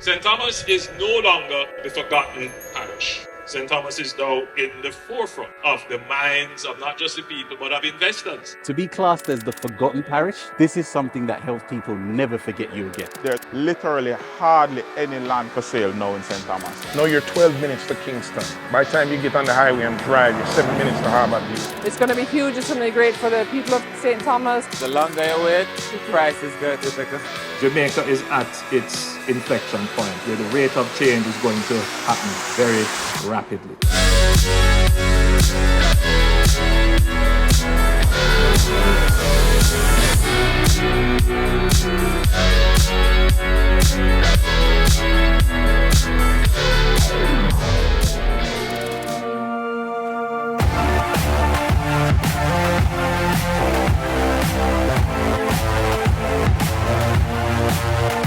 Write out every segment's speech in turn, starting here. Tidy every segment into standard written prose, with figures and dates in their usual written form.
St. Thomas is no longer the forgotten parish. St. Thomas is now in the forefront of the minds of not just the people, but of investors. To be classed as the forgotten parish, this is something that helps people never forget you again. There's literally hardly any land for sale now in St. Thomas. Now you're 12 minutes to Kingston. By the time you get on the highway and drive, you're 7 minutes to Harbour View. It's going to be huge. It's going to be great for the people of St. Thomas. The longer you wait, the price is good. Jamaica is at its inflection point where the rate of change is going to happen very rapidly.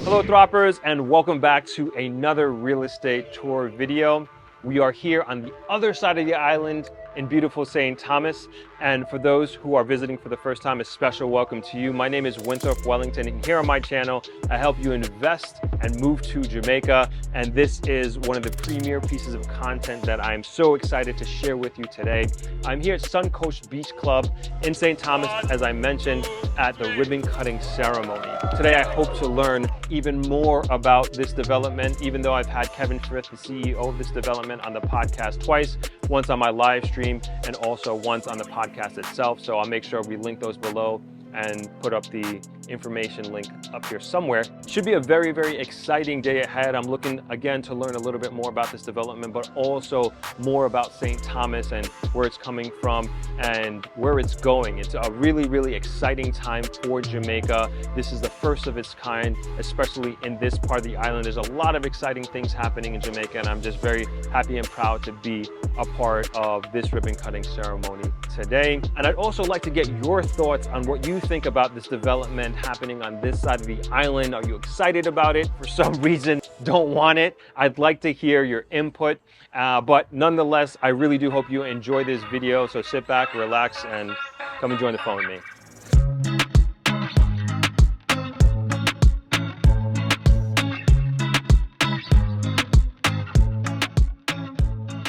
Hello Throppers, and welcome back to another real estate tour video. We are here on the other side of the island in beautiful St. Thomas. And for those who are visiting for the first time, a special welcome to you. My name is Winthrop Wellington, and here on my channel, I help you invest and move to Jamaica. And this is one of the premier pieces of content that I'm so excited to share with you today. I'm here at Suncoast Beach Club in St. Thomas, as I mentioned, at the ribbon cutting ceremony. Today, I hope to learn even more about this development, even though I've had Kevin Frith, the CEO of this development, on the podcast twice, once on my live stream and also once on the podcast itself. So I'll make sure we link those below and put up the information link up here somewhere. Should be a very, very exciting day ahead. I'm looking again to learn a little bit more about this development, but also more about St. Thomas and where it's coming from and where it's going. It's a really, really exciting time for Jamaica. This is the first of its kind, especially in this part of the island. There's a lot of exciting things happening in Jamaica, and I'm just very happy and proud to be a part of this ribbon cutting ceremony today. And I'd also like to get your thoughts on what you think about this development happening on this side of the island. Are you excited about it? For some reason, don't want it. I'd like to hear your input, but nonetheless, I really do hope you enjoy this video. So sit back, relax, and come and join the fun with me.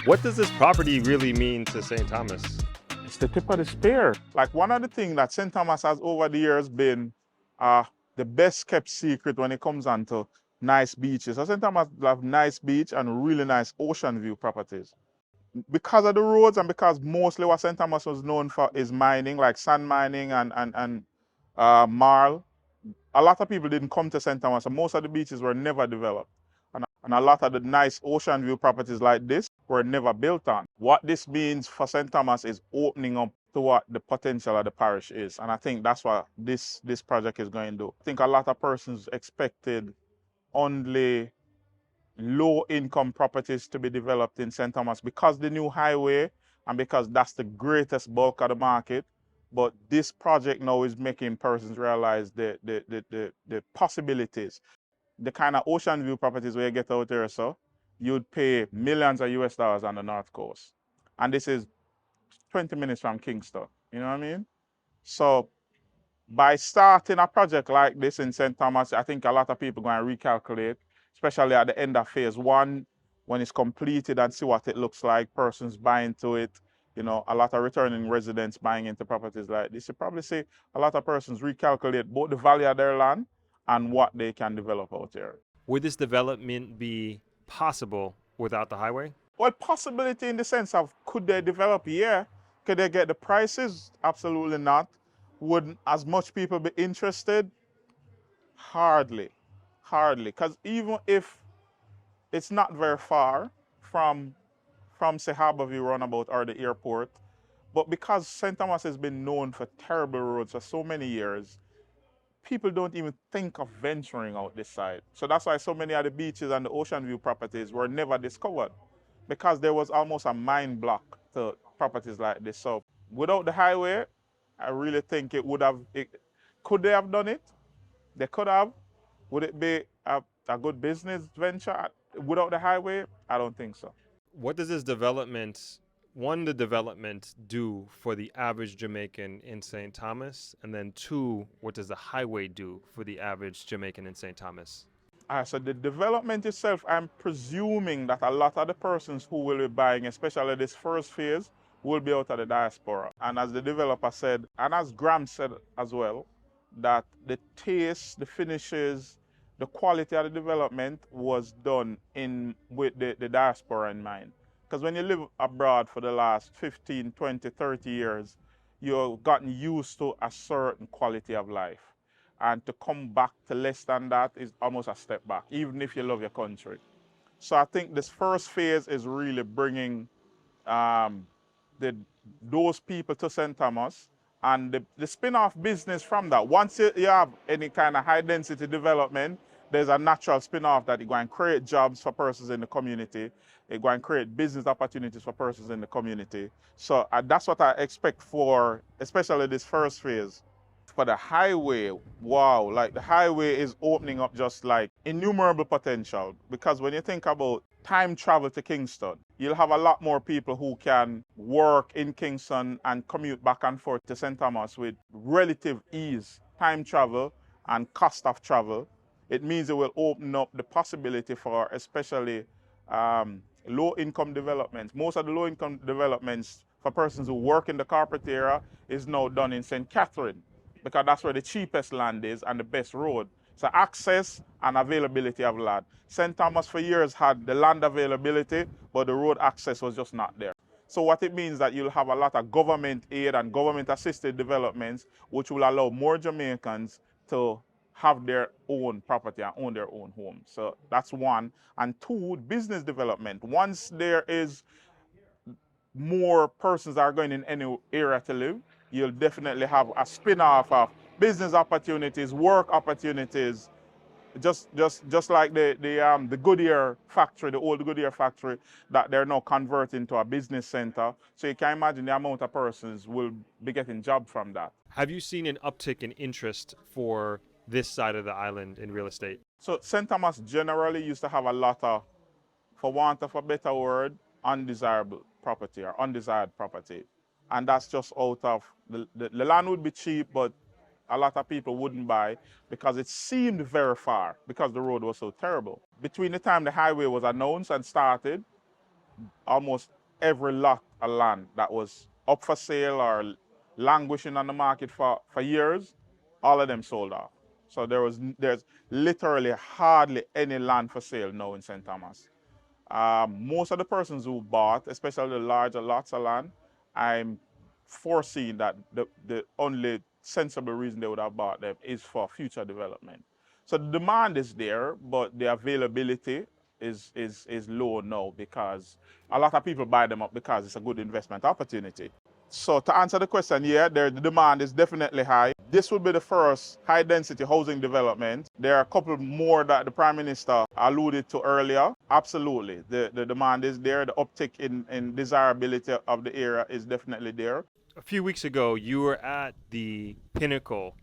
What does this property really mean to St. Thomas? It's the tip of the spear. Like, one of the things that St. Thomas has over the years been the best kept secret when it comes on to nice beaches. So St. Thomas have nice beach and really nice ocean view properties. Because of the roads and because mostly what St. Thomas was known for is mining, like sand mining and marl, a lot of people didn't come to St. Thomas, and most of the beaches were never developed. And a lot of the nice ocean view properties like this were never built on. What this means for St. Thomas is opening up to what the potential of the parish is. And I think that's what this project is going to do. I think a lot of persons expected only low-income properties to be developed in St. Thomas because the new highway and because that's the greatest bulk of the market. But this project now is making persons realize the possibilities. The kind of ocean view properties where you get out there, so you'd pay millions of US dollars on the North Coast. And this is 20 minutes from Kingston, you know what I mean? So by starting a project like this in St. Thomas, I think a lot of people are going to recalculate, especially at the end of phase one, when it's completed, and see what it looks like, persons buying into it, you know, a lot of returning residents buying into properties like this. You probably see a lot of persons recalculate both the value of their land and what they can develop out there. Would this development be possible without the highway? Well, possibility in the sense of could they develop? Yeah. Could they get the prices? Absolutely not. Would as much people be interested? Hardly. Because even if it's not very far from say Harbour View Runabout or the airport, but because St. Thomas has been known for terrible roads for so many years, people don't even think of venturing out this side. So that's why so many of the beaches and the ocean view properties were never discovered, because there was almost a mind block to properties like this. So without the highway, I really think it would have, could they have done it? They could have. Would it be a good business venture without the highway? I don't think so. What does this development the development do for the average Jamaican in St. Thomas? And then two, what does the highway do for the average Jamaican in St. Thomas? So the development itself, I'm presuming that a lot of the persons who will be buying, especially this first phase, will be out of the diaspora. And as the developer said, and as Graham said as well, that the taste, the finishes, the quality of the development was done with the diaspora in mind. Because when you live abroad for the last 15, 20, 30 years, you've gotten used to a certain quality of life. And to come back to less than that is almost a step back, even if you love your country. So I think this first phase is really bringing um, those people to St. Thomas and the spin-off business from that. Once you have any kind of high density development, there's a natural spin-off that you're going to create jobs for persons in the community. You're going to create business opportunities for persons in the community. So that's what I expect for, especially this first phase. For the highway, wow, like the highway is opening up just like innumerable potential, because when you think about time travel to Kingston, you'll have a lot more people who can work in Kingston and commute back and forth to St. Thomas with relative ease. Time travel and cost of travel. It means it will open up the possibility for especially low-income developments. Most of the low-income developments for persons who work in the corporate area is now done in St. Catherine, because that's where the cheapest land is and the best road. So access and availability of land. St. Thomas for years had the land availability, but the road access was just not there. So what it means that you'll have a lot of government aid and government assisted developments, which will allow more Jamaicans to have their own property and own their own home. So that's one. And two, business development. Once there is more persons are going in any area to live, you'll definitely have a spin-off of business opportunities, work opportunities, just like the Goodyear factory, the old Goodyear factory that they're now converting to a business center. So you can imagine the amount of persons will be getting jobs from that. Have you seen an uptick in interest for this side of the island in real estate? So St. Thomas generally used to have a lot of, for want of a better word, undesirable property or undesired property. And that's just out of, the land would be cheap, but a lot of people wouldn't buy because it seemed very far because the road was so terrible. Between the time the highway was announced and started, almost every lot of land that was up for sale or languishing on the market for years, all of them sold off. So there's literally hardly any land for sale now in St. Thomas. Most of the persons who bought, especially the larger lots of land, I'm foreseeing that the only sensible reason they would have bought them is for future development. So the demand is there, but the availability is low now because a lot of people buy them up because it's a good investment opportunity. So to answer the question, yeah, the demand is definitely high. This would be the first high-density housing development. There are a couple more that the Prime Minister alluded to earlier. Absolutely, the demand is there. The uptick in desirability of the area is definitely there. A few weeks ago, you were at the Pinnacle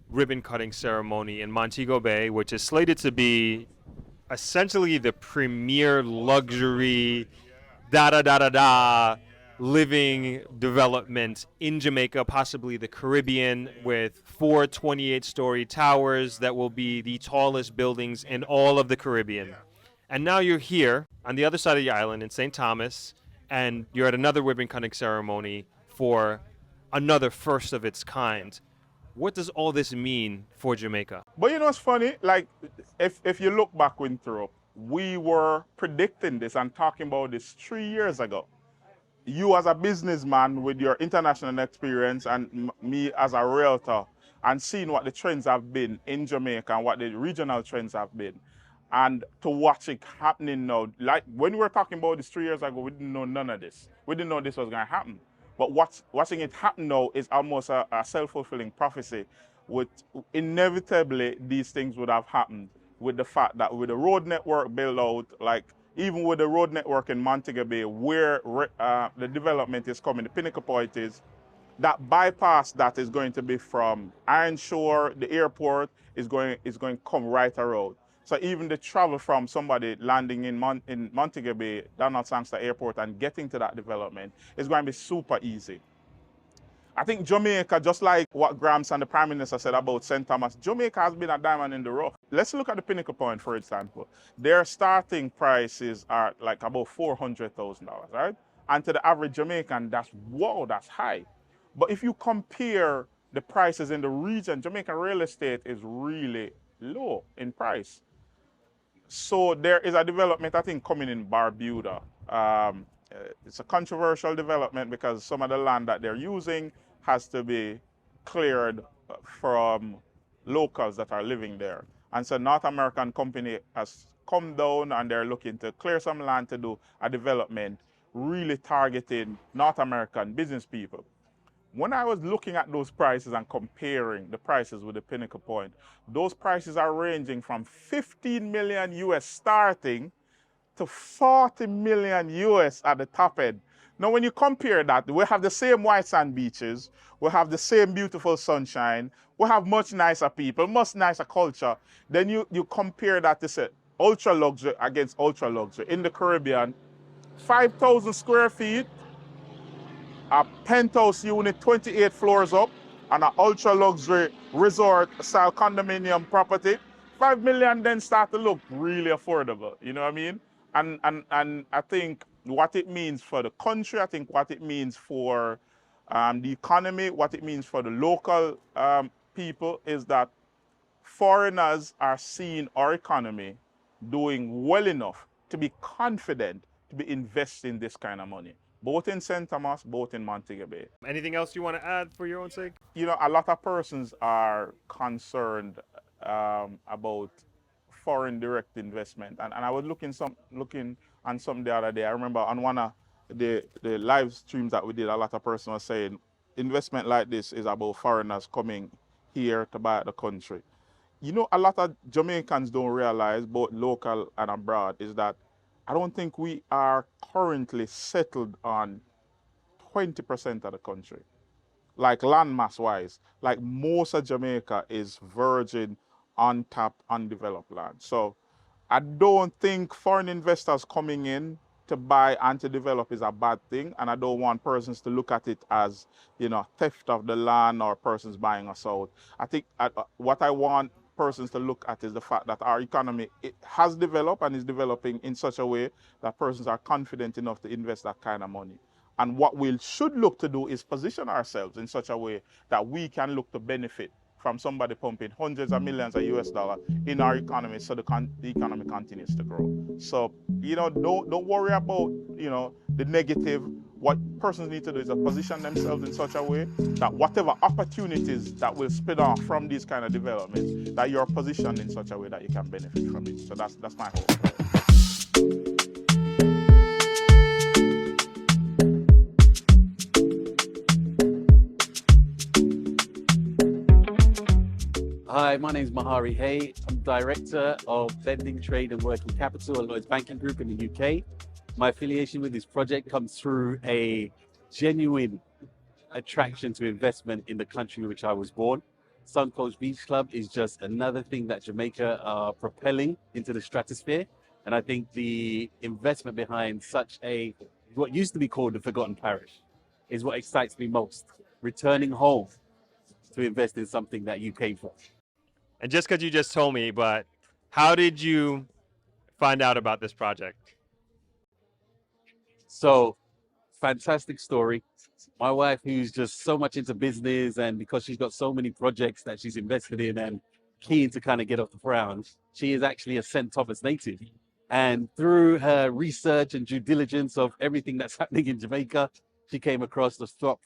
ribbon cutting ceremony in Montego Bay, which is slated to be essentially the premier luxury living development in Jamaica, possibly the Caribbean, with 4 28-story towers that will be the tallest buildings in all of the Caribbean. And now you're here on the other side of the island in St. Thomas, and you're at another ribbon cutting ceremony for another first of its kind. What does all this mean for Jamaica? But you know what's funny? Like, if you look back, Winthrop, we were predicting this and talking about this 3 years ago. You as a businessman with your international experience and me as a realtor, and seeing what the trends have been in Jamaica and what the regional trends have been. And to watch it happening now, like when we were talking about this 3 years ago, we didn't know none of this. We didn't know this was going to happen. But watching it happen now is almost a self-fulfilling prophecy. With inevitably, these things would have happened with the fact that with the road network build out, like even with the road network in Montego Bay, where the development is coming, the pinnacle point is, that bypass that is going to be from Iron Shore, the airport, is going to come right around. So even the travel from somebody landing in Montego Bay, Donald Sangster Airport, and getting to that development is going to be super easy. I think Jamaica, just like what Gramps and the Prime Minister said about St. Thomas, Jamaica has been a diamond in the rough. Let's look at the Pinnacle Point, for example. Their starting prices are like about $400,000, right? And to the average Jamaican, that's, whoa, that's high. But if you compare the prices in the region, Jamaican real estate is really low in price. So there is a development, I think, coming in Barbuda. It's a controversial development because some of the land that they're using has to be cleared from locals that are living there. And so North American company has come down and they're looking to clear some land to do a development really targeting North American business people. When I was looking at those prices and comparing the prices with the Pinnacle Point, those prices are ranging from 15 million US starting to 40 million US at the top end. Now, when you compare that, we have the same white sand beaches, we have the same beautiful sunshine, we have much nicer people, much nicer culture. Then you compare that to say ultra luxury against ultra luxury. In the Caribbean, 5,000 square feet, a penthouse unit 28 floors up, and an ultra luxury resort style condominium property, 5 million then start to look really affordable. You know what I mean? And I think what it means for the country, I think what it means for the economy, what it means for the local people is that foreigners are seeing our economy doing well enough to be confident to be investing this kind of money, both in St. Thomas, both in Montego Bay. Anything else you want to add for your own sake? You know, a lot of persons are concerned about foreign direct investment. And I was looking on some the other day. I remember on one of the live streams that we did, a lot of persons were saying investment like this is about foreigners coming here to buy the country. You know, a lot of Jamaicans don't realize, both local and abroad, is that I don't think we are currently settled on 20% of the country. Like landmass wise, like most of Jamaica is virgin, untapped, undeveloped land. So I don't think foreign investors coming in to buy and to develop is a bad thing. And I don't want persons to look at it as, you know, theft of the land or persons buying us out. I think what I want persons to look at is the fact that our economy, it has developed and is developing in such a way that persons are confident enough to invest that kind of money. And what we should look to do is position ourselves in such a way that we can look to benefit from somebody pumping hundreds of millions of US dollars in our economy so the economy continues to grow. So, you know, don't worry about, you know, the negative. What persons need to do is to position themselves in such a way that whatever opportunities that will spin off from these kind of developments, that you're positioned in such a way that you can benefit from it. So that's my hope. Hi, my name is Mahari Hay. I'm Director of Lending, Trade and Working Capital at Lloyds Banking Group in the UK. My affiliation with this project comes through a genuine attraction to investment in the country in which I was born. Suncoast Beach Club is just another thing that Jamaica are propelling into the stratosphere. And I think the investment behind such a, what used to be called the Forgotten Parish, is what excites me most. Returning home to invest in something that you came for. And just because you just told me, but how did you find out about this project? So, fantastic story. My wife, who's just so much into business, and because she's got so many projects that she's invested in and keen to kind of get off the ground, she is actually a St. Thomas native. And through her research and due diligence of everything that's happening in Jamaica, she came across the top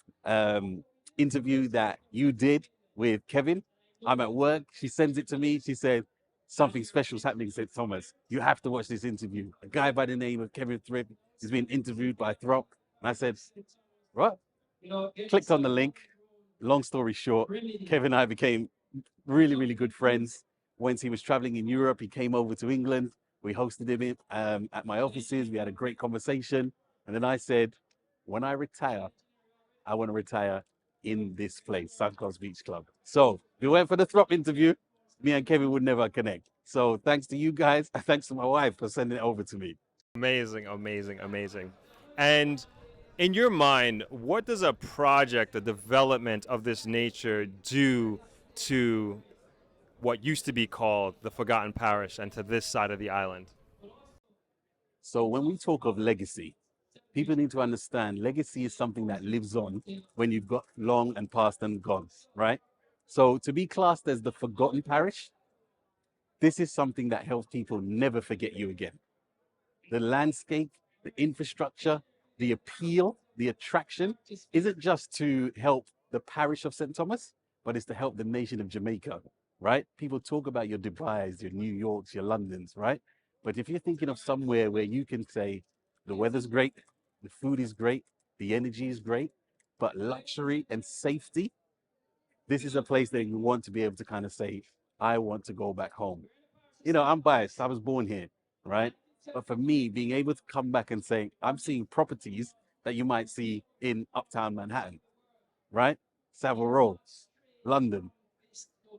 interview that you did with Kevin. I'm at work. She sends it to me. She said, something special is happening in St. Thomas. You have to watch this interview. A guy by the name of Kevin Thripp is being interviewed by Throp. And I said, what? Clicked on the link. Long story short, Kevin and I became really, really good friends. Once he was traveling in Europe, he came over to England. We hosted him at my offices. We had a great conversation. And then I said, when I retire, I want to retire in this place, Suncoast Beach Club. So we went for the Throp interview. Me and Kevin would never connect. So thanks to you guys, thanks to my wife for sending it over to me. Amazing, amazing, amazing. And In your mind, what does a project, a development of this nature do to what used to be called the Forgotten Parish and to this side of the island? So when we talk of legacy, people need to understand legacy is something that lives on when you've got long and past and gone, right? So to be classed as the forgotten parish, this is something that helps people never forget you again. The landscape, the infrastructure, the appeal, the attraction isn't just to help the parish of St. Thomas, but it's to help the nation of Jamaica, right? People talk about your Dubais, your New Yorks, your Londons, right? But if you're thinking of somewhere where you can say the weather's great, the food is great, the energy is great, but luxury and safety, this is a place that you want to be able to kind of say, I want to go back home. You know, I'm biased. I was born here, right? But for me, being able to come back and say, I'm seeing properties that you might see in Uptown Manhattan, right? Savile Row, London,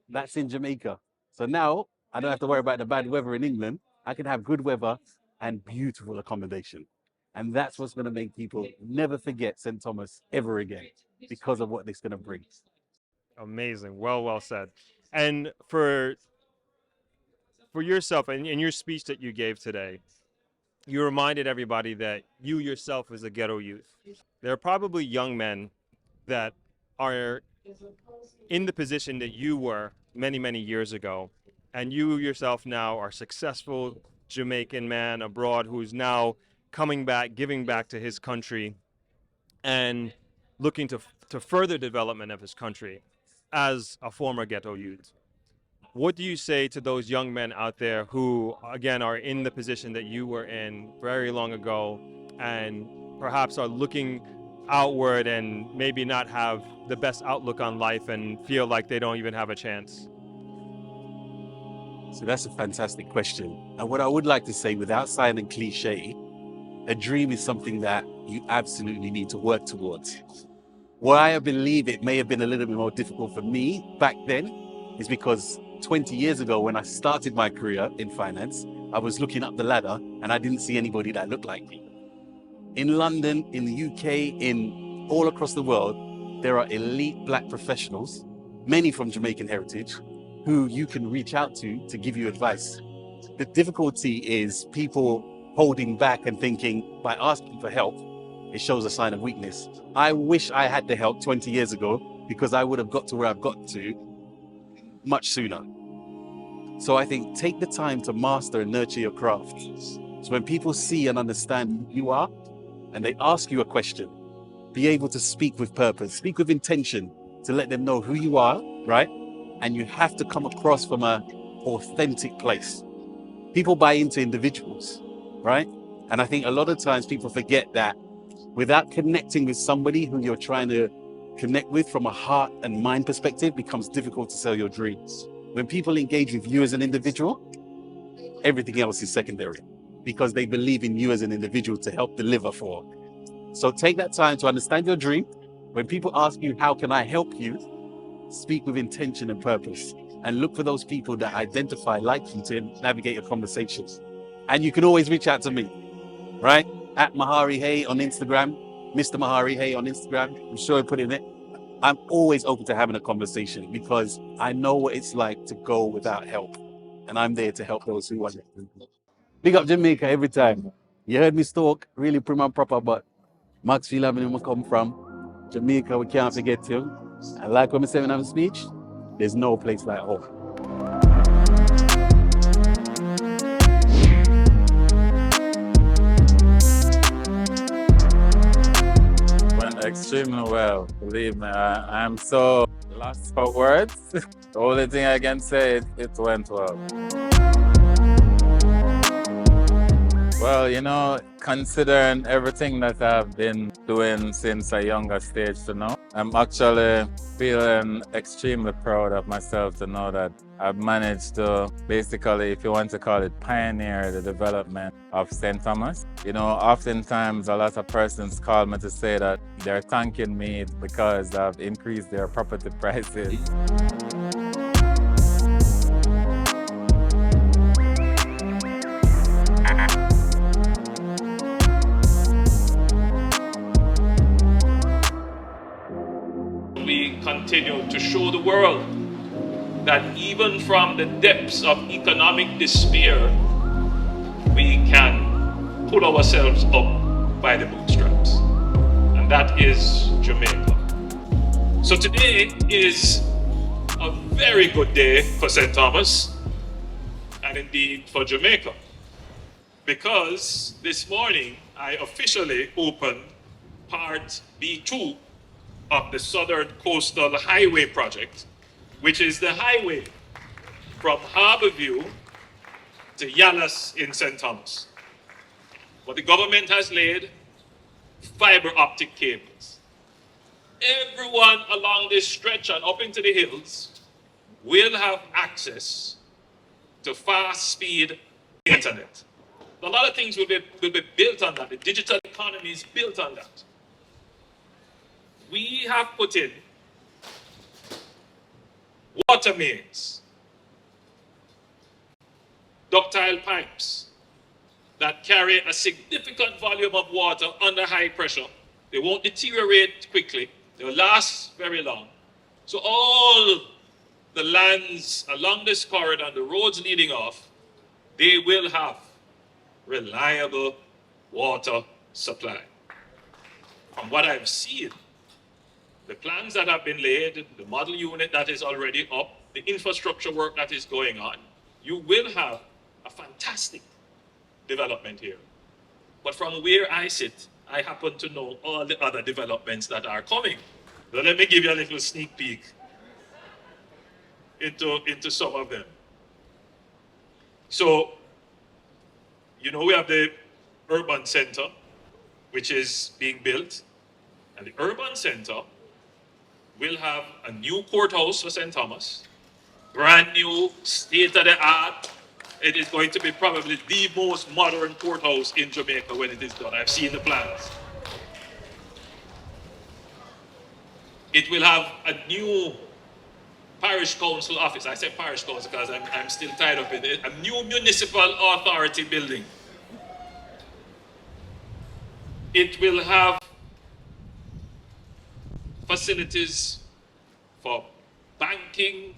that's in Jamaica. So now I don't have to worry about the bad weather in England. I can have good weather and beautiful accommodation. And that's what's going to make people never forget St. Thomas ever again because of what it's going to bring. Amazing. Well said. And for yourself and in your speech that you gave today, you reminded everybody that you yourself is a ghetto youth. There are probably young men that are in the position that you were many, many years ago, and you yourself now are successful Jamaican man abroad who's now coming back, giving back to his country, and looking to further development of his country as a former ghetto youth. What do you say to those young men out there who, again, are in the position that you were in very long ago and perhaps are looking outward and maybe not have the best outlook on life and feel like they don't even have a chance? So that's a fantastic question. And what I would like to say, without sounding cliche, a dream is something that you absolutely need to work towards. Why I believe it may have been a little bit more difficult for me back then is because 20 years ago, when I started my career in finance, I was looking up the ladder and I didn't see anybody that looked like me. In London, in the UK, in all across the world, there are elite Black professionals, many from Jamaican heritage, who you can reach out to give you advice. The difficulty is people holding back and thinking by asking for help, it shows a sign of weakness. I wish I had the help 20 years ago because I would have got to where I've got to much sooner. So I think take the time to master and nurture your craft. So when people see and understand who you are and they ask you a question, be able to speak with purpose, speak with intention to let them know who you are, right? And you have to come across from an authentic place. People buy into individuals, right? And I think a lot of times people forget that without connecting with somebody who you're trying to connect with from a heart and mind perspective, it becomes difficult to sell your dreams. When people engage with you as an individual, everything else is secondary because they believe in you as an individual to help deliver for. So take that time to understand your dream. When people ask you, how can I help you? Speak with intention and purpose and look for those people that identify like you to navigate your conversations. And you can always reach out to me, right? At Mahari Hay on Instagram, Mr. Mahari Hay on Instagram. I'm sure I put in it. I'm always open to having a conversation because I know what it's like to go without help. And I'm there to help those who want it. Big up Jamaica every time. You heard me talk really prim and proper, but Maxfield Avenue where I come from. Jamaica, we can't forget you. And like when I say when I have a speech, there's no place like home. Went extremely well, believe me. I'm so lost for words. The only thing I can say is it went well. Well, you know, considering everything that I've been doing since a younger stage to now, I'm actually feeling extremely proud of myself to know that I've managed to basically, if you want to call it, pioneer the development of St. Thomas. You know, oftentimes a lot of persons call me to say that they're thanking me because I've increased their property prices. continue to show the world that even from the depths of economic despair, we can pull ourselves up by the bootstraps. And that is Jamaica. So today is a very good day for St. Thomas and indeed for Jamaica, because this morning I officially opened part B2 of the Southern Coastal Highway project, which is the highway from Harborview to Yallas in St. Thomas. But the government has laid fiber optic cables. Everyone along this stretch and up into the hills will have access to fast speed internet. A lot of things will be built on that. The digital economy is built on that. We have put in water mains, ductile pipes that carry a significant volume of water under high pressure. They won't deteriorate quickly. They'll last very long. So all the lands along this corridor and the roads leading off, they will have reliable water supply. From what I've seen, the plans that have been laid, the model unit that is already up, the infrastructure work that is going on, you will have a fantastic development here. But from where I sit, I happen to know all the other developments that are coming. So let me give you a little sneak peek into some of them. So, you know, we have the urban center, which is being built. And the urban center will have a new courthouse for St. Thomas, brand new, state-of-the-art. It is going to be probably the most modern courthouse in Jamaica when it is done. I've seen the plans. It will have a new parish council office. I say parish council because I'm still tied up in it. A new municipal authority building. It will have facilities for banking,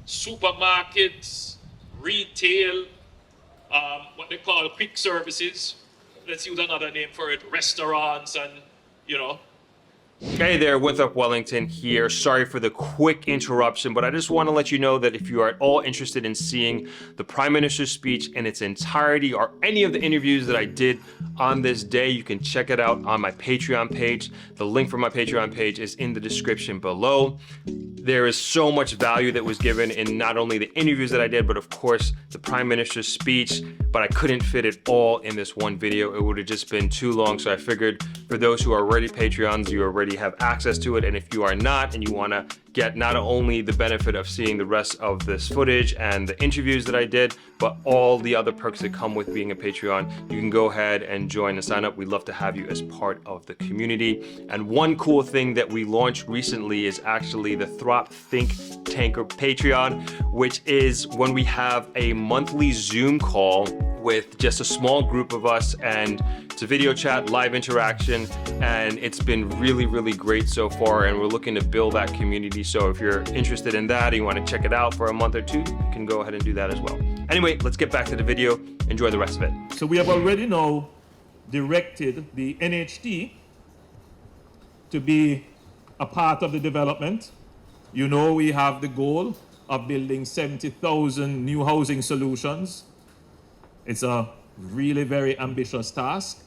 supermarkets, retail, what they call quick services. Let's use another name for it, restaurants and, you know. Hey there, Winthrop Wellington here. Sorry for the quick interruption, but I just want to let you know that if you are at all interested in seeing the Prime Minister's speech in its entirety or any of the interviews that I did on this day, you can check it out on my Patreon page. The link for my Patreon page is in the description below. There is so much value that was given in not only the interviews that I did, but of course the Prime Minister's speech, but I couldn't fit it all in this one video. It would have just been too long, so I figured for those who are already Patreons, you already have access to it, and if you are not and you want to get not only the benefit of seeing the rest of this footage and the interviews that I did, but all the other perks that come with being a Patreon, you can go ahead and join and sign up. We'd love to have you as part of the community. And one cool thing that we launched recently is actually the Throp Think Tanker Patreon, which is when we have a monthly Zoom call with just a small group of us, and it's a video chat, live interaction, and it's been really, really great so far, and we're looking to build that community. So if you're interested in that and you want to check it out for a month or two, you can go ahead and do that as well. Anyway, let's get back to the video. Enjoy the rest of it. So we have already now directed the NHT to be a part of the development. You know, we have the goal of building 70,000 new housing solutions. It's a really very ambitious task,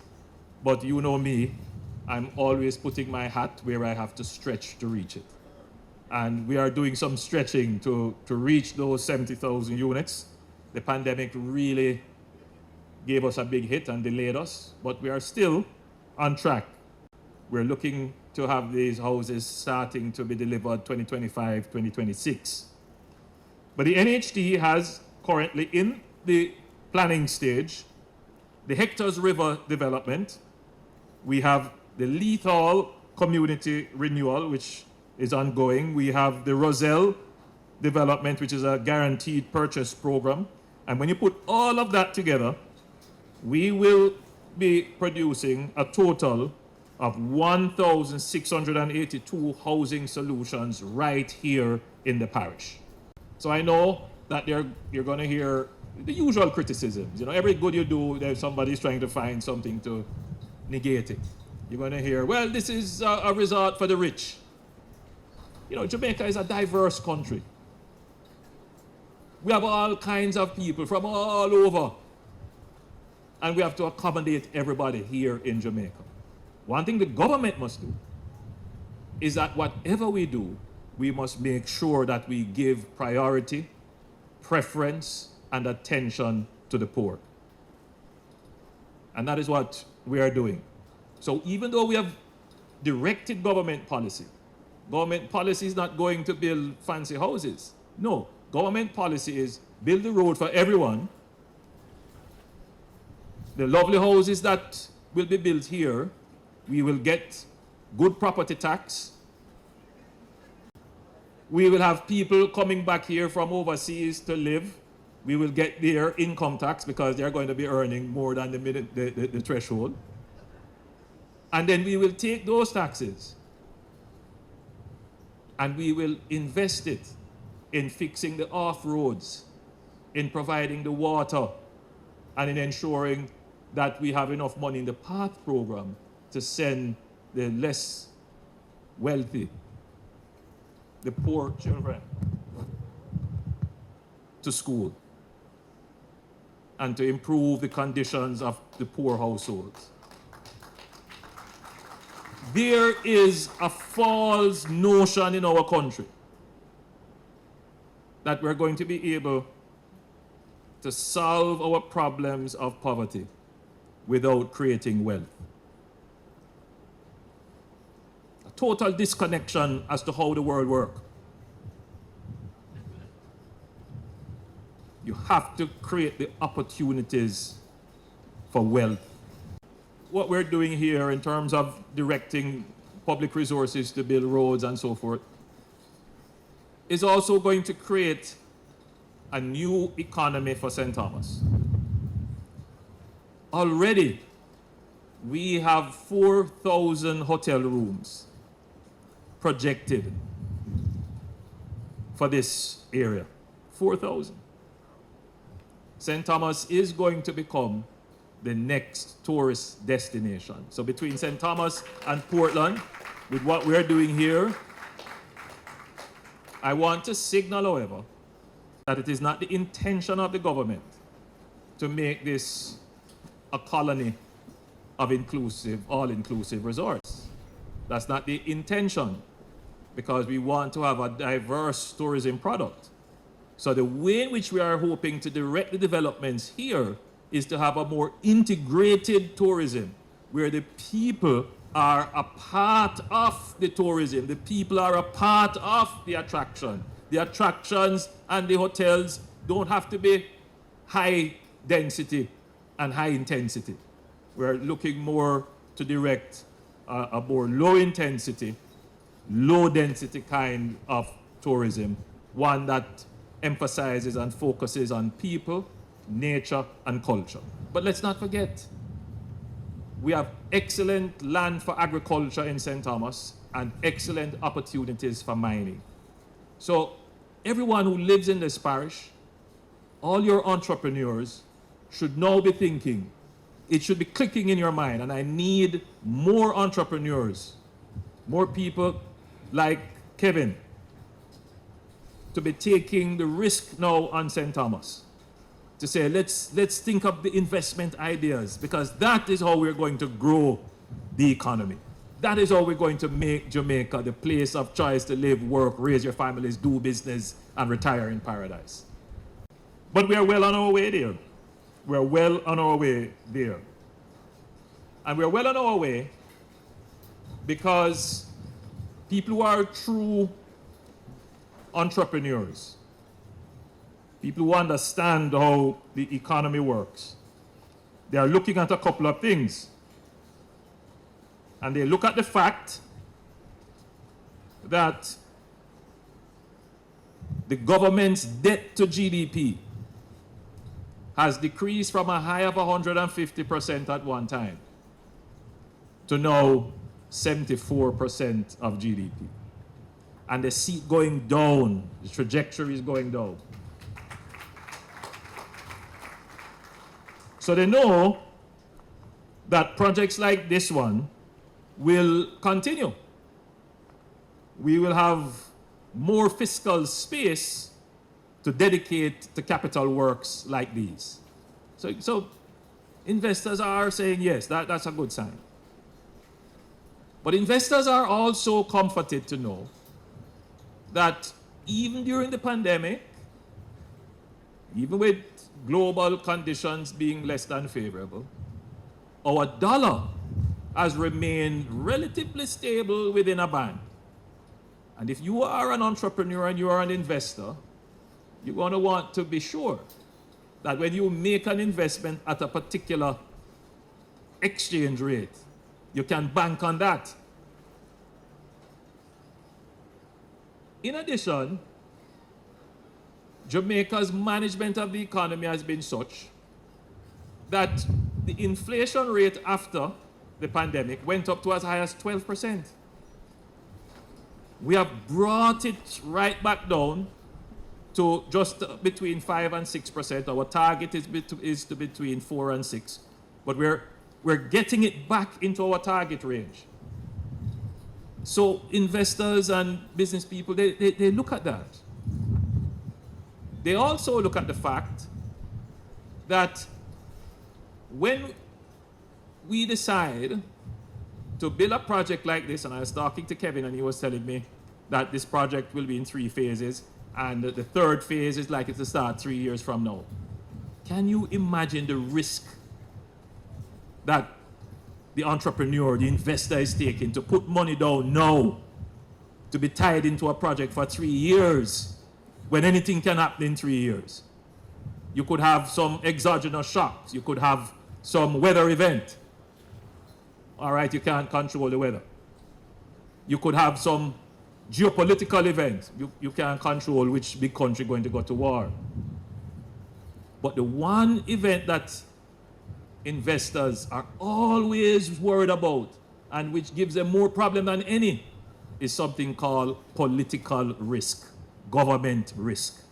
but you know me, I'm always putting my hat where I have to stretch to reach it. And we are doing some stretching to reach those 70,000 units. The pandemic really gave us a big hit and delayed us, but we are still on track. We're looking to have these houses starting to be delivered 2025, 2026. But the NHT has currently in the planning stage the Hectors River development. We have the Lethal Community Renewal, which is ongoing. We have the Roselle development, which is a guaranteed purchase program. And when you put all of that together, we will be producing a total of 1,682 housing solutions right here in the parish. So I know that you're going to hear the usual criticisms. You know, every good you do, there's somebody's trying to find something to negate it. You're going to hear, well, this is a resort for the rich. You know, Jamaica is a diverse country. We have all kinds of people from all over. And we have to accommodate everybody here in Jamaica. One thing the government must do is that whatever we do, we must make sure that we give priority, preference, and attention to the poor. And that is what we are doing. So even though we have directed government policy is not going to build fancy houses. No, government policy is build the road for everyone. The lovely houses that will be built here, we will get good property tax. We will have people coming back here from overseas to live. We will get their income tax because they're going to be earning more than the threshold. And then we will take those taxes and we will invest it in fixing the off-roads, in providing the water, and in ensuring that we have enough money in the PATH program to send the less wealthy, the poor children, to school and to improve the conditions of the poor households. There is a false notion in our country that we're going to be able to solve our problems of poverty without creating wealth. A total disconnection as to how the world works. You have to create the opportunities for wealth. What we're doing here in terms of directing public resources to build roads and so forth is also going to create a new economy for St. Thomas. Already, we have 4,000 hotel rooms projected for this area. 4,000. St. Thomas is going to become the next tourist destination. So between St. Thomas and Portland, with what we're doing here, I want to signal, however, that it is not the intention of the government to make this a colony of all-inclusive resorts. That's not the intention, because we want to have a diverse tourism product. So the way in which we are hoping to direct the developments here is to have a more integrated tourism, where the people are a part of the tourism. The people are a part of the attraction. The attractions and the hotels don't have to be high density and high intensity. We're looking more to direct a more low intensity, low density kind of tourism, one that emphasizes and focuses on people, nature, and culture. But let's not forget, we have excellent land for agriculture in St. Thomas and excellent opportunities for mining. So everyone who lives in this parish, all your entrepreneurs, should now be thinking, it should be clicking in your mind, and I need more entrepreneurs, more people like Kevin, to be taking the risk now on St. Thomas. To say, let's think of the investment ideas, because that is how we're going to grow the economy. That is how we're going to make Jamaica the place of choice to live, work, raise your families, do business, and retire in paradise. But we are well on our way there. We're well on our way there. And we're well on our way because people who are true entrepreneurs, people who understand how the economy works, they are looking at a couple of things. And they look at the fact that the government's debt to GDP has decreased from a high of 150% at one time to now 74% of GDP. And they see it going down. The trajectory is going down. So they know that projects like this one will continue. We will have more fiscal space to dedicate to capital works like these. So investors are saying yes, that's a good sign. But investors are also comforted to know that even during the pandemic, even with global conditions being less than favorable, our dollar has remained relatively stable within a band. And if you are an entrepreneur and you are an investor, you're going to want to be sure that when you make an investment at a particular exchange rate, you can bank on that. In addition, Jamaica's management of the economy has been such that the inflation rate after the pandemic went up to as high as 12%. We have brought it right back down to just between 5 and 6%. Our target is to between 4 and 6. But we're getting it back into our target range. So investors and business people, they look at that. They also look at the fact that when we decide to build a project like this, and I was talking to Kevin and he was telling me that this project will be in 3 phases, and the third phase is likely to start 3 years from now. Can you imagine the risk that the entrepreneur, the investor is taking to put money down now to be tied into a project for 3 years when anything can happen in 3 years? You could have some exogenous shocks. You could have some weather event. All right, you can't control the weather. You could have some geopolitical event. You can't control which big country going to go to war. But the one event that investors are always worried about, and which gives them more problem than any, is something called political risk, government risk.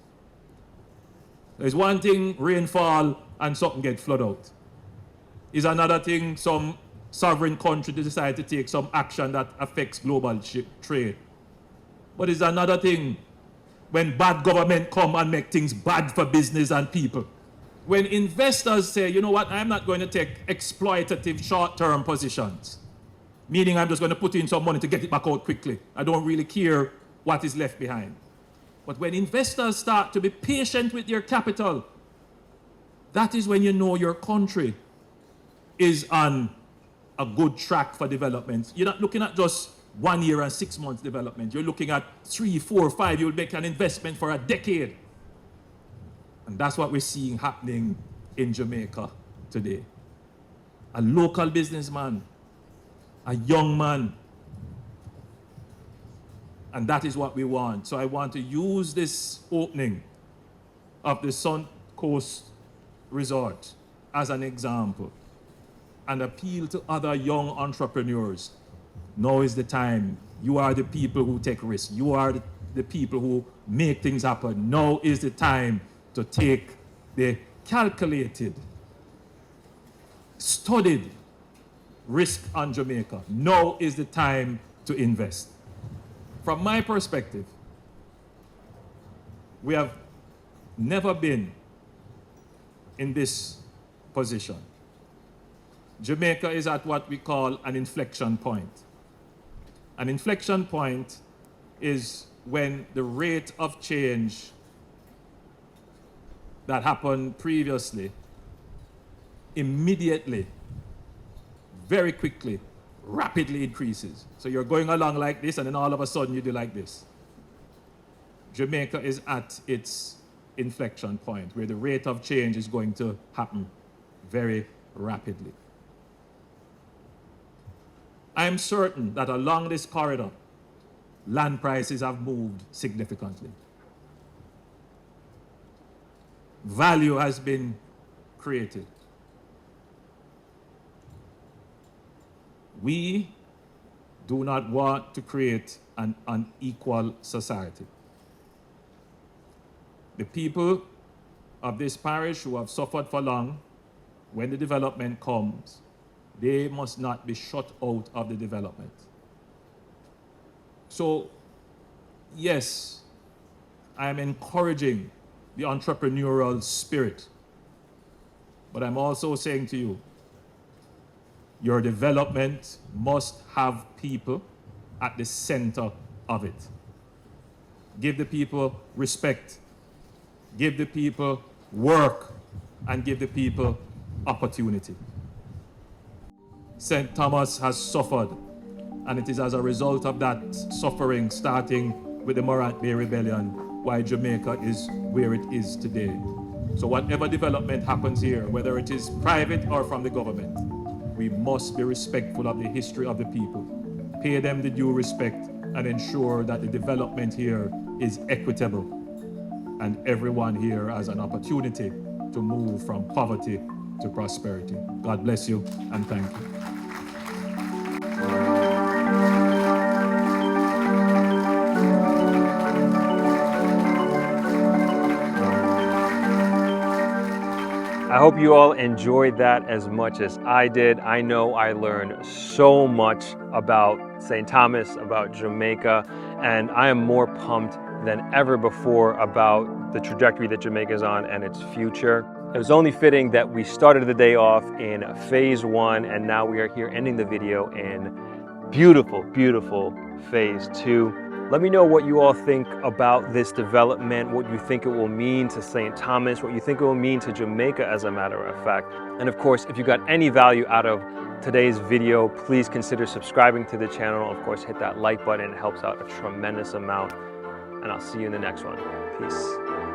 There's one thing, rainfall and something get flooded out. Is another thing, some sovereign country decide to take some action that affects global trade. But it's another thing when bad government come and make things bad for business and people. When investors say, you know what, I'm not going to take exploitative short-term positions, meaning I'm just going to put in some money to get it back out quickly. I don't really care what is left behind. But when investors start to be patient with their capital, that is when you know your country is on a good track for development. You're not looking at just 1 year and 6 months development. You're looking at 3, 4, 5. You'll make an investment for a decade. And that's what we're seeing happening in Jamaica today. A local businessman, a young man. And that is what we want. So I want to use this opening of the Sun Coast Resort as an example and appeal to other young entrepreneurs. Now is the time. You are the people who take risks. You are the people who make things happen. Now is the time to take the calculated, studied risk on Jamaica. Now is the time to invest. From my perspective, we have never been in this position. Jamaica is at what we call an inflection point. An inflection point is when the rate of change that happened previously immediately, very quickly, rapidly increases. So you're going along like this, and then all of a sudden you do like this. Jamaica is at its inflection point where the rate of change is going to happen very rapidly. I'm certain that along this corridor, land prices have moved significantly. Value has been created. We do not want to create an unequal society. The people of this parish who have suffered for long, when the development comes, they must not be shut out of the development. So, yes, I'm encouraging the entrepreneurial spirit, but I'm also saying to you, your development must have people at the center of it. Give the people respect, give the people work, and give the people opportunity. St. Thomas has suffered, and it is as a result of that suffering, starting with the Morant Bay Rebellion, why Jamaica is where it is today. So whatever development happens here, whether it is private or from the government, we must be respectful of the history of the people, pay them the due respect, and ensure that the development here is equitable and everyone here has an opportunity to move from poverty to prosperity. God bless you and thank you. I hope you all enjoyed that as much as I did. I know I learned so much about St. Thomas, about Jamaica, and I am more pumped than ever before about the trajectory that Jamaica is on and its future. It was only fitting that we started the day off in phase 1, and now we are here ending the video in beautiful, beautiful phase 2. Let me know what you all think about this development, what you think it will mean to St. Thomas, what you think it will mean to Jamaica as a matter of fact. And of course, if you got any value out of today's video, please consider subscribing to the channel. Of course, hit that like button, it helps out a tremendous amount. And I'll see you in the next one. Peace.